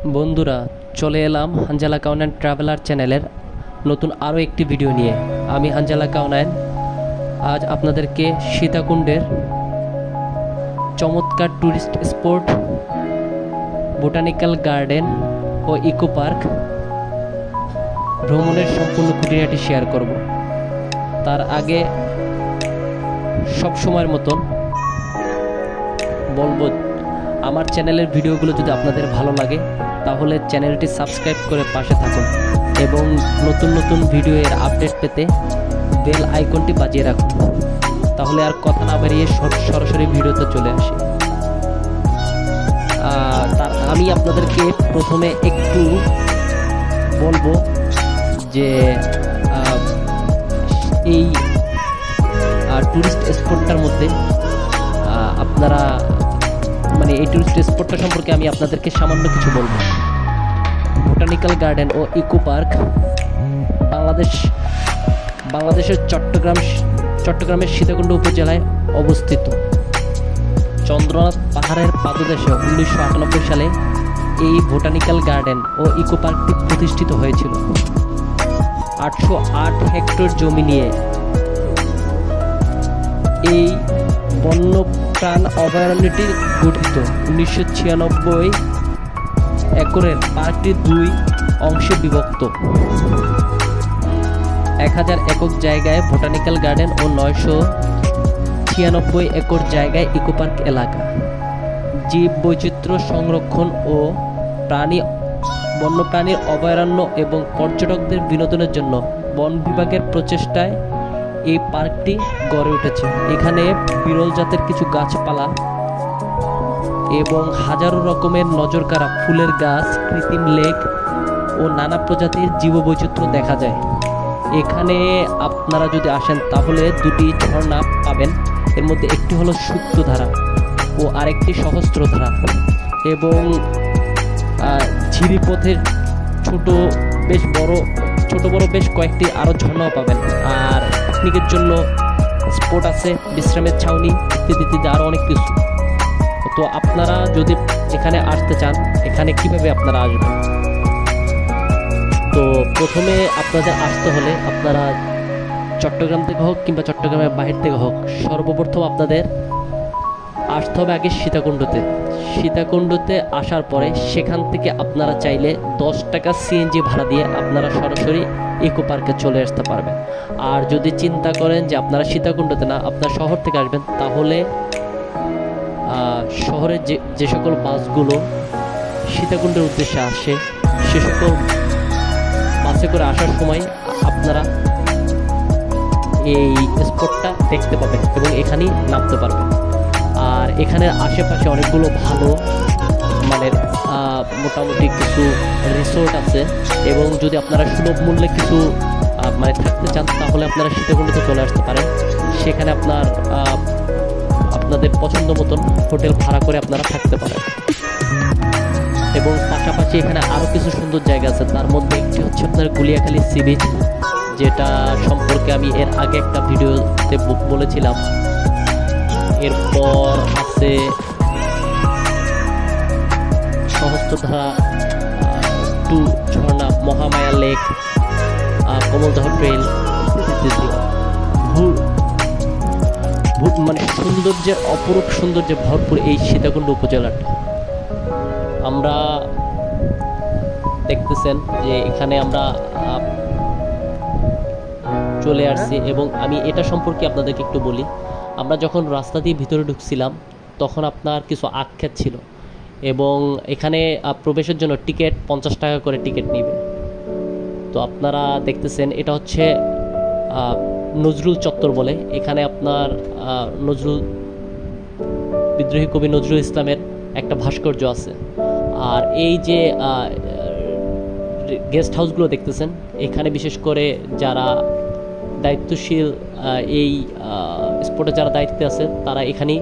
বন্ধুরা, চলে এলাম হানজালা কাউনাইন ট্রাভেলার চ্যানেলের নতুন আরও একটি ভিডিও নিয়ে। আমি হানজালা কাউনাইন আজ আপনাদেরকে সীতাকুণ্ডের চমৎকার ট্যুরিস্ট স্পট, বোটানিক্যাল গার্ডেন ও ইকো পার্ক ভ্রমণের সম্পূর্ণ খুঁটিনাটি শেয়ার করব। তার আগে সব সময়ের মতন বলবো, আমার চ্যানেলের ভিডিওগুলো যদি আপনাদের ভালো লাগে তাহলে চ্যানেলটি সাবস্ক্রাইব করে পাশে থাকুন এবং নতুন নতুন ভিডিও এর আপডেট পেতে বেল আইকনটি বাজিয়ে রাখুন। তাহলে আর কথা না বাড়িয়ে সরাসরি ভিডিওতে চলে আসি। আমি আপনাদেরকে প্রথমে একটু বলবো যে এই ট্যুরিস্ট স্পটটার মধ্যে আপনারা এই ট্যুরিস্ট স্পটটা সম্পর্কে আমি আপনাদেরকে সামান্য কিছু বলবো। বোটানিক্যাল গার্ডেন ও ইকো পার্ক বাংলাদেশের চট্টগ্রামের সীতাকুণ্ড উপজেলায় অবস্থিত। চন্দ্রনাথ পাহাড়ের পাদদেশে 1998 সালে এই বোটানিক্যাল গার্ডেন ও ইকো পার্কটি প্রতিষ্ঠিত হয়েছিল। 808 হেক্টর জমি নিয়ে এই বন্যপ্রাণ অভয়ারণ্যটি গঠিত। 1996 একরের পার্কটি 2 অংশে বিভক্ত। 1000 একক জায়গায় বোটানিক্যাল গার্ডেন ও 996 একর জায়গায় ইকো পার্ক এলাকা। জীব বৈচিত্র্য সংরক্ষণ ও বন্যপ্রাণীর অভয়ারণ্য এবং পর্যটকদের বিনোদনের জন্য বন বিভাগের প্রচেষ্টায় এই পার্কটি গড়ে উঠেছে। এখানে বিরল জাতের কিছু গাছপালা এবং হাজারো রকমের নজরকাড়া ফুলের গাছ, কৃত্রিম লেক ও নানা প্রজাতির জীববৈচিত্র্য দেখা যায়। এখানে আপনারা যদি আসেন তাহলে 2টি ঝর্ণা পাবেন। এর মধ্যে একটি হলো সূত্রধারা ও আরেকটি সহস্রধারা, এবং ঝিরিপথের ছোট বড় বেশ কয়েকটি আরও ঝর্ণাও পাবেন। আর পিকনিকের জন্য স্পট আছে, বিশ্রামের ছাউনি ইত্যাদি আরও অনেক কিছু। তো আপনারা যদি এখানে আসতে চান, এখানে কিভাবে আপনারা আসবেন? তো প্রথমে আপনাদের আসতে হলে আপনারা চট্টগ্রাম থেকে হোক কিংবা চট্টগ্রামের বাহির থেকে হোক, সর্বপ্রথম আপনাদের আসতে হবে আগে সীতাকুণ্ডতে আসার পরে সেখান থেকে আপনারা চাইলে 10 টাকা সিএনজি ভাড়া দিয়ে আপনারা সরাসরি ইকো পার্কে চলে আসতে পারবেন। আর যদি চিন্তা করেন যে আপনারা সীতাকুণ্ডতে না, আপনার শহর থেকে আসবেন, তাহলে শহরের যে সকল বাসগুলো সীতাকুণ্ডের উদ্দেশ্যে আসে সে সকল বাসে করে আসার সময় আপনারা এই স্পটটা দেখতে পাবেন এবং এখানেই নামতে পারবেন। আর এখানের আশেপাশে অনেকগুলো ভালো মোটামুটি কিছু রিসোর্ট আছে, এবং যদি আপনারা সুলভ মূল্যে কিছু থাকতে চান তাহলে আপনারা সীতাকুণ্ডতে চলে আসতে পারেন। সেখানে আপনাদের পছন্দ মতন হোটেল ভাড়া করে আপনারা থাকতে পারেন। এবং পাশাপাশি এখানে আরও কিছু সুন্দর জায়গা আছে। তার মধ্যে একটি হচ্ছে আপনার গুলিয়াখালী সি বিচ, যেটা সম্পর্কে আমি এর আগে একটা ভিডিওতে বলেছিলাম। এরপর আছে সহস্রধারা, 2 ঝর্ণা, মহামায়া লেক, কমলদহ ট্রেল ইত্যাদি। সৌন্দর্যের অপরূপ সৌন্দর্যে ভরপুর এই সীতাকুণ্ড উপজেলাটা। আমরা দেখতেছেন যে এখানে আমরা চলে আসছি, এবং আমি এটা সম্পর্কে আপনাদেরকে একটু বলি। আমরা যখন রাস্তা দিয়ে ভিতরে ঢুকছিলাম তখন আপনার কিছু আক্ষেপ ছিল, এবং এখানে প্রবেশের জন্য টিকিট 50 টাকা করে টিকিট নেবে। তো আপনারা দেখতেছেন এটা হচ্ছে নজরুল চত্বর বলে। এখানে আপনার বিদ্রোহী কবি নজরুল ইসলামের একটা ভাস্কর্য আছে। আর এই যে গেস্ট হাউসগুলো দেখতেছেন, এখানে বিশেষ করে যারা দায়িত্বশীল, এই স্পটে যারা দায়িত্বে আছে তারা এখানেই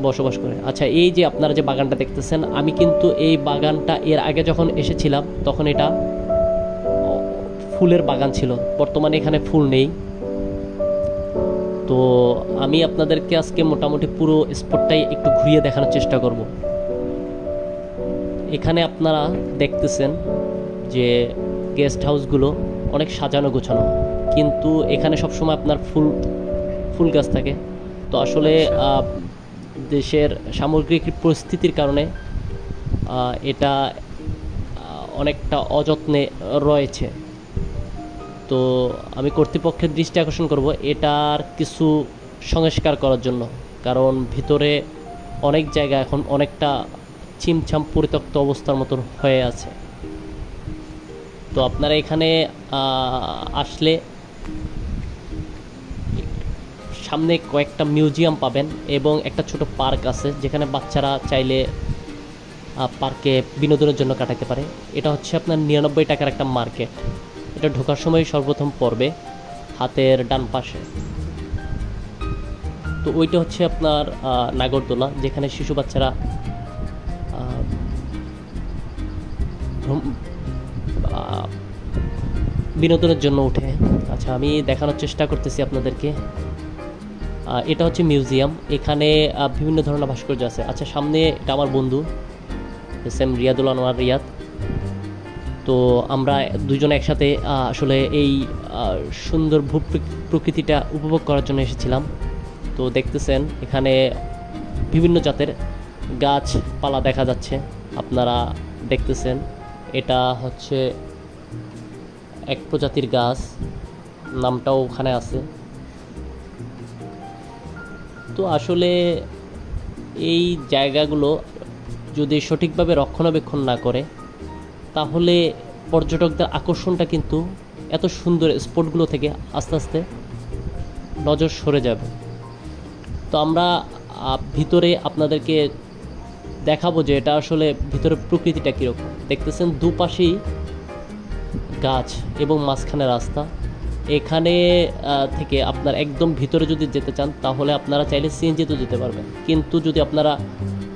বসবাস করে। আচ্ছা, এই যে আপনারা যে বাগানটা দেখতেছেন, আমি কিন্তু এই বাগানটা এর আগে যখন এসেছিলাম তখন এটা ফুলের বাগান ছিল। বর্তমানে এখানে ফুল নেই। তো আমি আপনাদেরকে আজকে মোটামুটি পুরো স্পটটাই একটু ঘুরিয়ে দেখানোর চেষ্টা করব। এখানে আপনারা দেখতেছেন যে গেস্ট হাউসগুলো অনেক সাজানো গোছানো, কিন্তু এখানে সবসময় আপনার ফুল গাছ থাকে। তো আসলে দেশের সামগ্রিক পরিস্থিতির কারণে এটা অনেকটা অযত্নে রয়েছে। তো আমি কর্তৃপক্ষের দৃষ্টি আকর্ষণ করব এটার কিছু সংস্কার করার জন্য, কারণ ভিতরে অনেক জায়গা এখন অনেকটা ছিমছাম পরিত্যক্ত অবস্থার মতন হয়ে আছে। তো আপনারা এখানে আসলে সামনে কয়েকটা মিউজিয়াম পাবেন এবং একটা ছোট পার্ক আছে যেখানে বাচ্চারা চাইলে পার্কে বিনোদনের জন্য কাটাতে পারে। এটা হচ্ছে আপনার 99 টাকার একটা মার্কেট। এটা ঢোকার সময় সর্বপ্রথম পড়বে হাতের ডান পাশে। তো ওইটা হচ্ছে আপনার নাগরদোলা, যেখানে শিশু বাচ্চারা বিনোদনের জন্য ওঠে। আচ্ছা, আমি দেখানোর চেষ্টা করতেছি আপনাদেরকে। এটা হচ্ছে মিউজিয়াম, এখানে বিভিন্ন ধরনের ভাস্কর্য আছে। আচ্ছা, সামনে এটা আমার বন্ধু এস এম রিয়াদুল আনোয়ার রিয়াদ। তো আমরা দুজনে একসাথে আসলে এই সুন্দর প্রকৃতিটা উপভোগ করার জন্য এসেছিলাম। তো দেখতেছেন এখানে বিভিন্ন জাতের গাছপালা দেখা যাচ্ছে, আপনারা দেখতেছেন। এটা হচ্ছে এক প্রজাতির গাছ, নামটাও ওখানে আছে। তো আসলে এই জায়গাগুলো যদি সঠিকভাবে রক্ষণাবেক্ষণ না করে তাহলে পর্যটকদের আকর্ষণটা কিন্তু এত সুন্দর স্পটগুলো থেকে আস্তে আস্তে নজর সরে যাবে। তো আমরা ভিতরে আপনাদেরকে দেখাবো যে এটা আসলে ভিতরে প্রকৃতিটা কীরকম। দেখতেছেন দুপাশেই গাছ এবং মাঝখানে রাস্তা। এখানে থেকে আপনার একদম ভিতরে যদি যেতে চান তাহলে আপনারা চাইলে সিএনজিতেও যেতে পারবেন, কিন্তু যদি আপনারা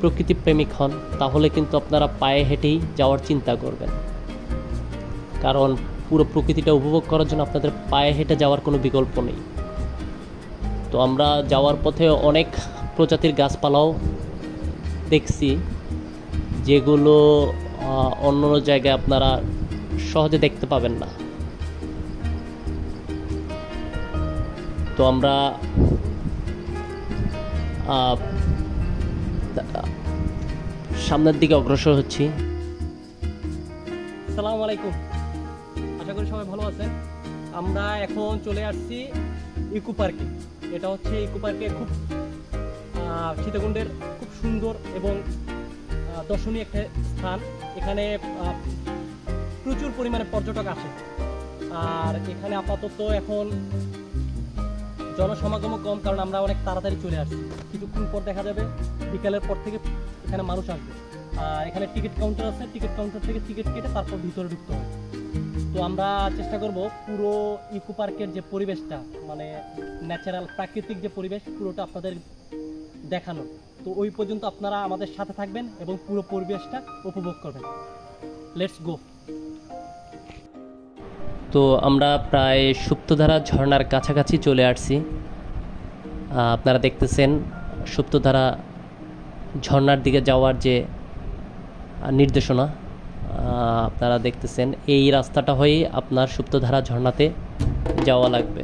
প্রকৃতি প্রেমিক হন তাহলে কিন্তু আপনারা পায়ে হেঁটেই যাওয়ার চিন্তা করবেন, কারণ পুরো প্রকৃতিটা উপভোগ করার জন্য আপনাদের পায়ে হেঁটে যাওয়ার কোনো বিকল্প নেই। তো আমরা যাওয়ার পথে অনেক প্রজাতির গাছপালাও দেখছি যেগুলো অন্য জায়গায় আপনারা সহজে দেখতে পাবেন না। তো আমরা সামনের দিকে অগ্রসর হচ্ছি। আসসালামু আলাইকুম, আশা করি সবাই ভালো আছেন। আমরা এখন চলে আসছি ইকো পার্কে। এটা হচ্ছে ইকো পার্কে খুব সীতাকুণ্ডের খুব সুন্দর এবং দর্শনীয় একটা স্থান। এখানে প্রচুর পরিমাণে পর্যটক আসে, আর এখানে আপাতত এখন জনসমাগমও কম, কারণ আমরা অনেক তাড়াতাড়ি চলে আসছি। কিছুক্ষণ পর দেখা যাবে বিকালের পর থেকে এখানে মানুষ আসবে। আর এখানে টিকিট কাউন্টার আছে, টিকিট কাউন্টার থেকে টিকিট কেটে তারপর ভিতরে ঢুকতে হয়। তো আমরা চেষ্টা করব পুরো ইকো পার্কের যে পরিবেশটা, মানে ন্যাচারাল প্রাকৃতিক যে পরিবেশ, পুরোটা আপনাদের দেখানো। তো ওই পর্যন্ত আপনারা আমাদের সাথে থাকবেন এবং পুরো পরিবেশটা উপভোগ করবেন। Let's go. তো আমরা প্রায় সুপ্তধারা ঝর্ণার কাছাকাছি চলে আসছি। আপনারা দেখতেছেন সুপ্তধারা ঝর্ণার দিকে যাওয়ার যে নির্দেশনা, আপনারা দেখতেছেন এই রাস্তাটা হয়েই আপনার সুপ্তধারা ঝর্ণাতে যাওয়া লাগবে।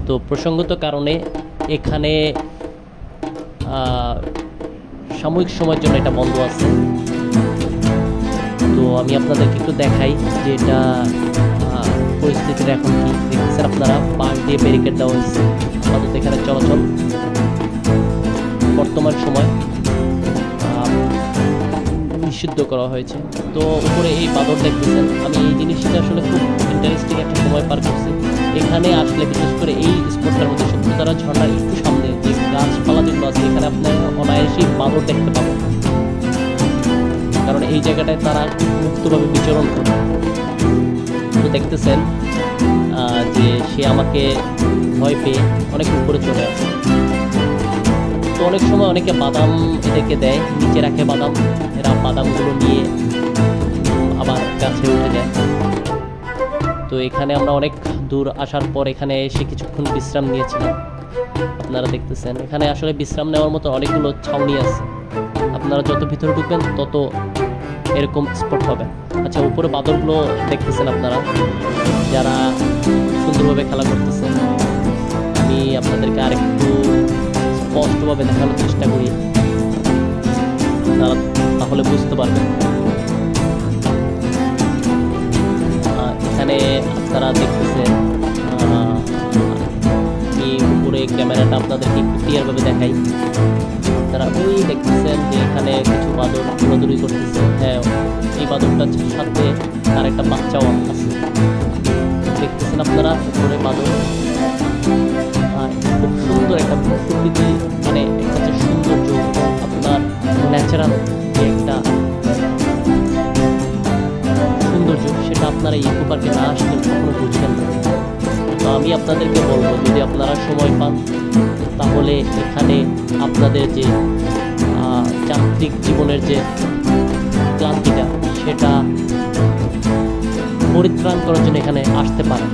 তো প্রসঙ্গত কারণে এখানে সাময়িক সময়ের জন্য এটা বন্ধ আছে। তো আমি আপনাদেরকে একটু দেখাই যে এটা পরিস্থিতিটা এখন কি। দেখতেছেন আপনারা পাশ দিয়ে ব্যারিকেড দেওয়া হয়েছে, আপাতত এখানে চলাচল বর্তমান সময় নিষিদ্ধ করা হয়েছে। তো উপরে এই বাদর দেখতেছেন, আমি এই জিনিসটা আসলে খুব ইন্টারেস্টিং একটা সময় পার করছি। এখানে আসলে বিশেষ করে এই স্পটটার মধ্যে সুপ্তধারা ঝর্ণার একটু সামনে যে গাছপালা যেগুলো আছে এখানে আপনার অনায়াসেই বাদর দেখতে পাবেন, কারণ এই জায়গাটায় তারা মুক্তভাবে বিচরণ করে। তো দেখতেছেন যে সে আমাকে ভয় পেয়ে অনেক উপরে চলে আসে। তো অনেক সময় অনেকে বাদাম এদেরকে দেয়, নিচে রাখে বাদাম, এরা বাদামগুলো নিয়ে আবার গাছে উঠে যায়। তো এখানে আমরা অনেক দূর আসার পর এখানে এসে কিছুক্ষণ বিশ্রাম নিয়েছিলাম। আপনারা দেখতেছেন এখানে আসলে বিশ্রাম নেওয়ার মতো অনেকগুলো ছাউনি আছে। আপনারা যত ভিতরে ঢুকবেন তত এরকম স্পট পাবেন। আচ্ছা, উপরে বাদরগুলো দেখতেছেন আপনারা, যারা সুন্দরভাবে খেলা করতেছে। আমি আপনাদেরকে আরেকটু স্পষ্টভাবে দেখানোর চেষ্টা করি, আপনারা তাহলে বুঝতে পারবেন। এখানে আপনারা দেখতেছেন, আমি উপরে ক্যামেরাটা আপনাদেরকে একটু ক্লিয়ারভাবে দেখাই। তারা ওই দেখতেছেন যে এখানে কিছু বাদর দৌড়াদৌড়ি করতেছে। হ্যাঁ, এই বাদরটার সাথে তার একটা বাচ্চাও আছে, দেখতেছেন আপনারা উপরে বাদর। খুব সুন্দর একটা প্রকৃতি, মানে একটা যে সৌন্দর্য, আপনার ন্যাচারাল যে একটা সৌন্দর্য, সেটা আপনারা ইকো পার্কে না আসলে কখনো বুঝবেন না। তো আমি আপনাদেরকে বলবো, যদি আপনারা সময় পান তাহলে এখানে আপনাদের যে যান্ত্রিক জীবনের যে ক্লান্তিটা, সেটা পরিত্রাণ করার জন্য এখানে আসতে পারেন।